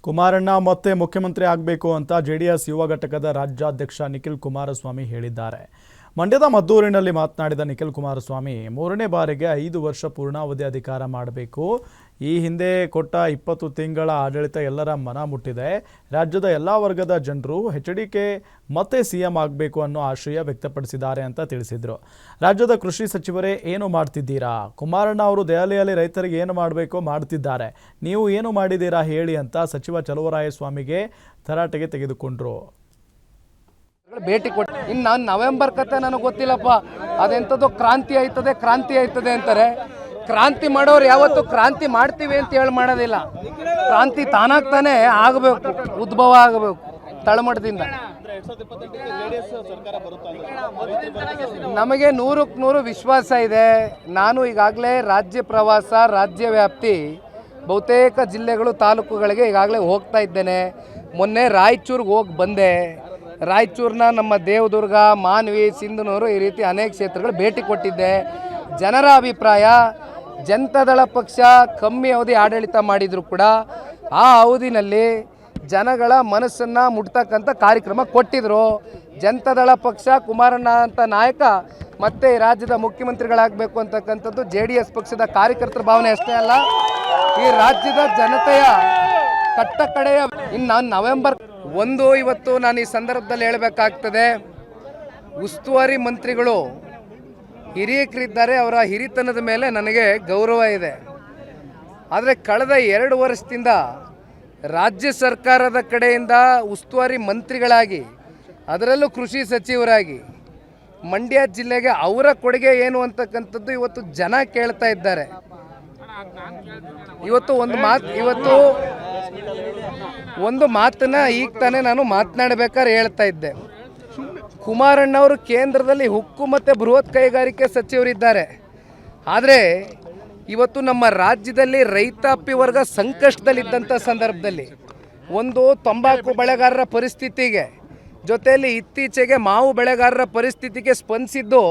ಕುಮಾರಣ್ಣ ಮತ್ತೆ ಮುಖ್ಯಮಂತ್ರಿ ಆಗಬೇಕು ಅಂತ ಜೆಡಿಎಸ್ ಯುವ ಘಟಕದ ರಾಜ್ಯಾಧ್ಯಕ್ಷ ನಿಖಿಲ್ ಕುಮಾರಸ್ವಾಮಿ ಹೇಳಿದ್ದಾರೆ. ಮಂಡ್ಯದ ಮದ್ದೂರಿನಲ್ಲಿ ಮಾತನಾಡಿದ ನಿಖಿಲ್ ಕುಮಾರಸ್ವಾಮಿ, ಮೂರನೇ ಬಾರಿಗೆ 5 ವರ್ಷ ಪೂರ್ಣಾವಧಿ ಅಧಿಕಾರ ಮಾಡಬೇಕು. ಈ ಹಿಂದೆ ಕೊಟ್ಟ 20 ತಿಂಗಳ ಆಡಳಿತ ಎಲ್ಲರ ಮನ ಮುಟ್ಟಿದೆ. ರಾಜ್ಯದ ಎಲ್ಲ ವರ್ಗದ ಜನರು ಎಚ್ಡಿಕೆ ಮತ್ತೆ ಸಿಎಂ ಆಗಬೇಕು ಅನ್ನೋ ಆಶಯ ವ್ಯಕ್ತಪಡಿಸಿದ್ದಾರೆ ಅಂತ ತಿಳಿಸಿದರು. ರಾಜ್ಯದ ಕೃಷಿ ಸಚಿವರೇ ಏನು ಮಾಡ್ತಿದ್ದೀರಾ? ಕುಮಾರಣ್ಣ ಅವರು ದೆಹಲಿಯಲ್ಲಿ ರೈತರಿಗೆ ಏನು ಮಾಡಬೇಕೋ ಮಾಡ್ತಿದ್ದಾರೆ, ನೀವು ಏನು ಮಾಡಿದ್ದೀರಾ ಹೇಳಿ ಅಂತ ಸಚಿವ ಚಲುವರಾಯಸ್ವಾಮಿಗೆ ತರಾಟೆಗೆ ತೆಗೆದುಕೊಂಡ್ರು. ಭೇಟಿ ಕೊಟ್ಟು ಇನ್ನು ನಾನು ನವೆಂಬರ್ ಕತೆ ನನಗೆ ಗೊತ್ತಿಲ್ಲಪ್ಪ. ಅದೆಂಥದ್ದು ಕ್ರಾಂತಿ ಆಯ್ತದೆ ಅಂತಾರೆ. ಕ್ರಾಂತಿ ಮಾಡೋರು ಯಾವತ್ತು ಕ್ರಾಂತಿ ಮಾಡ್ತೀವಿ ಅಂತ ಹೇಳಿ ಮಾಡೋದಿಲ್ಲ. ಕ್ರಾಂತಿ ತಾನಾಗ್ತಾನೆ ಆಗಬೇಕು, ಉದ್ಭವ ಆಗಬೇಕು ತಳಮಟ್ಟದಿಂದ. ನಮಗೆ 100ಕ್ಕೆ 100 ವಿಶ್ವಾಸ ಇದೆ. ನಾನು ಈಗಾಗಲೇ ರಾಜ್ಯ ಪ್ರವಾಸ, ರಾಜ್ಯ ವ್ಯಾಪ್ತಿ ಬಹುತೇಕ ಜಿಲ್ಲೆಗಳು, ತಾಲೂಕುಗಳಿಗೆ ಈಗಾಗಲೇ ಹೋಗ್ತಾ ಇದ್ದೇನೆ. ಮೊನ್ನೆ ರಾಯಚೂರಿಗೆ ಹೋಗಿ ಬಂದೆ. ರಾಯಚೂರಿನ ನಮ್ಮ ದೇವದುರ್ಗ, ಮಾನ್ವಿ, ಸಿಂಧನೂರು ಈ ರೀತಿ ಅನೇಕ ಕ್ಷೇತ್ರಗಳು ಭೇಟಿ ಕೊಟ್ಟಿದ್ದೆ. ಜನರ ಅಭಿಪ್ರಾಯ, ಜನತಾದಳ ಪಕ್ಷ ಕಮ್ಮಿ ಅವಧಿ ಆಡಳಿತ ಮಾಡಿದರೂ ಕೂಡ ಆ ಅವಧಿನಲ್ಲಿ ಜನಗಳ ಮನಸ್ಸನ್ನು ಮುಟ್ತಕ್ಕಂಥ ಕಾರ್ಯಕ್ರಮ ಕೊಟ್ಟಿದ್ದರು. ಜನತಾದಳ ಪಕ್ಷ, ಕುಮಾರಣ್ಣ ಅಂತ ನಾಯಕ ಮತ್ತೆ ರಾಜ್ಯದ ಮುಖ್ಯಮಂತ್ರಿಗಳಾಗಬೇಕು ಅಂತಕ್ಕಂಥದ್ದು JDS ಪಕ್ಷದ ಕಾರ್ಯಕರ್ತರ ಭಾವನೆ ಅಷ್ಟೇ ಅಲ್ಲ, ಈ ರಾಜ್ಯದ ಜನತೆಯ ಕಟ್ಟಕಡೆಯ. ಇನ್ನು ನಾನು ನವೆಂಬರ್ 1 ಇವತ್ತು ನಾನು ಈ ಸಂದರ್ಭದಲ್ಲಿ ಹೇಳಬೇಕಾಗ್ತದೆ, ಉಸ್ತುವಾರಿ ಮಂತ್ರಿಗಳು ಹಿರಿಯಕರಿದ್ದಾರೆ. ಅವರ ಹಿರಿತನದ ಮೇಲೆ ನನಗೆ ಗೌರವ ಇದೆ. ಆದರೆ ಕಳೆದ 2 ವರ್ಷದಿಂದ ರಾಜ್ಯ ಸರ್ಕಾರದ ಕಡೆಯಿಂದ ಉಸ್ತುವಾರಿ ಮಂತ್ರಿಗಳಾಗಿ, ಅದರಲ್ಲೂ ಕೃಷಿ ಸಚಿವರಾಗಿ ಮಂಡ್ಯ ಜಿಲ್ಲೆಗೆ ಅವರ ಕೊಡುಗೆ ಏನು ಅಂತಕ್ಕಂಥದ್ದು ಇವತ್ತು ಜನ ಕೇಳ್ತಾ ಇದ್ದಾರೆ. ಇವತ್ತು ಒಂದು ಮಾತನ್ನ ಈಗ ತಾನೇ ನಾನು ಮಾತನಾಡಬೇಕಾದ್ರೆ ಹೇಳ್ತಾ ಇದ್ದೆ. ಕುಮಾರಣ್ಣವರು ಕೇಂದ್ರದಲ್ಲಿ ಉಕ್ಕು ಮತ್ತು ಬೃಹತ್ ಕೈಗಾರಿಕೆ ಸಚಿವರಿದ್ದಾರೆ. ಆದರೆ ಇವತ್ತು ನಮ್ಮ ರಾಜ್ಯದಲ್ಲಿ ರೈತಾಪಿ ವರ್ಗ ಸಂಕಷ್ಟದಲ್ಲಿದ್ದಂಥ ಸಂದರ್ಭದಲ್ಲಿ ಒಂದು ತಂಬಾಕು ಬೆಳೆಗಾರರ ಪರಿಸ್ಥಿತಿಗೆ, ಜೊತೆಯಲ್ಲಿ ಇತ್ತೀಚೆಗೆ ಮಾವು ಬೆಳೆಗಾರರ ಪರಿಸ್ಥಿತಿಗೆ ಸ್ಪಂದಿಸಿದ್ದು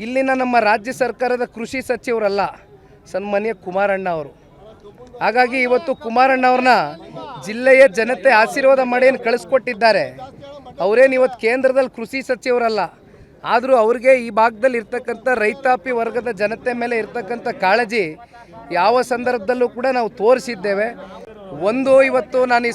ಇಲ್ಲಿನ ನಮ್ಮ ರಾಜ್ಯ ಸರ್ಕಾರದ ಕೃಷಿ ಸಚಿವರಲ್ಲ, ಸನ್ಮಾನ್ಯ ಕುಮಾರಣ್ಣ ಅವರು. ಹಾಗಾಗಿ ಇವತ್ತು ಕುಮಾರಣ್ಣ ಅವ್ರನ್ನ ಜಿಲ್ಲೆಯ ಜನತೆ ಆಶೀರ್ವಾದ ಮಾಡಿ ಏನು ಕಳಿಸ್ಕೊಟ್ಟಿದ್ದಾರೆ. ಅವರೇನು ಇವತ್ತು ಕೇಂದ್ರದಲ್ಲಿ ಕೃಷಿ ಸಚಿವರಲ್ಲ, ಆದರೂ ಅವ್ರಿಗೆ ಈ ಭಾಗದಲ್ಲಿ ಇರ್ತಕ್ಕಂಥ ರೈತಾಪಿ ವರ್ಗದ ಜನತೆ ಮೇಲೆ ಇರ್ತಕ್ಕಂಥ ಕಾಳಜಿ ಯಾವ ಸಂದರ್ಭದಲ್ಲೂ ಕೂಡ ನಾವು ತೋರಿಸಿದ್ದೇವೆ. ಇವತ್ತು ನಾನು ಈ